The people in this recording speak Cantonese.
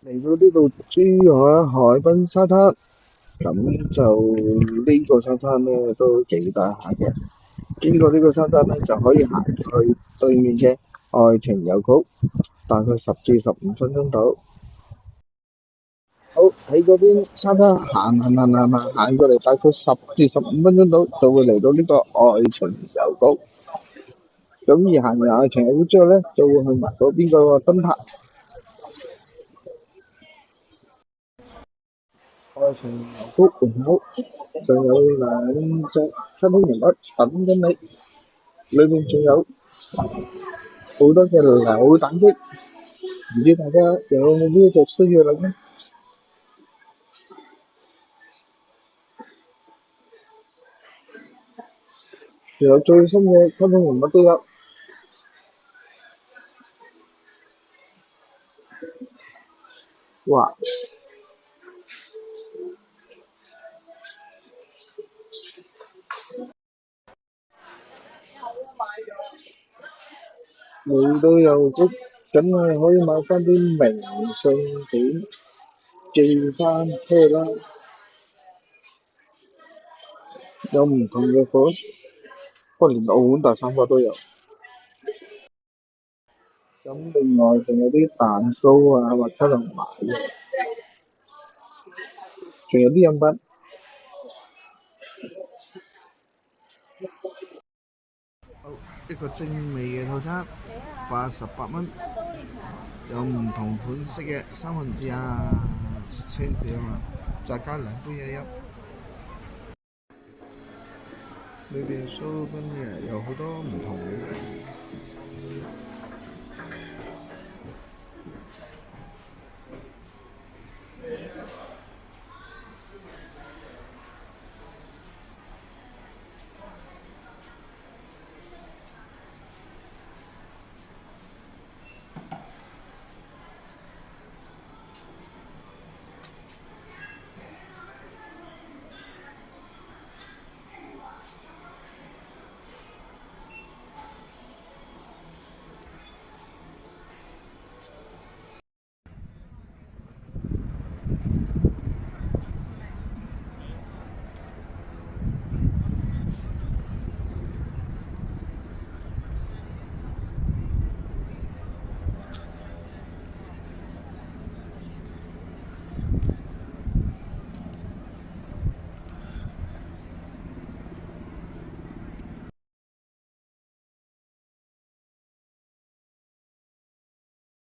嚟到呢度珠海海濱沙灘，咁就呢個沙灘咧都幾大下嘅。經過呢個沙灘咧，就可以行去對面嘅愛情郵局，大概10至15分鐘到。好，喺嗰邊沙灘行過嚟，大概10至15分鐘到，就會嚟到呢個愛情郵局。咁而行完愛情郵局之後咧，就會去埋嗰邊個燈塔。愛情郵局門口仲有2隻卡通人物等緊你，裏面仲有好多嘅扭蛋機，唔知大家有冇呢一隻需要諗呢？仲有最新嘅卡通人物都有。哇！嚟到郵局，梗係可以買翻啲明信片寄翻出去啦，有唔同嘅款，不過連澳門大三巴都有。咁另外仲有啲蛋糕啊，或者能買嘅，仲有啲飲品。好，一個精美嘅套餐，88蚊，有唔同款式嘅三文治啊、青點啊，再加2杯嘢飲。裏邊蘇賓嘅有好多唔同嘅。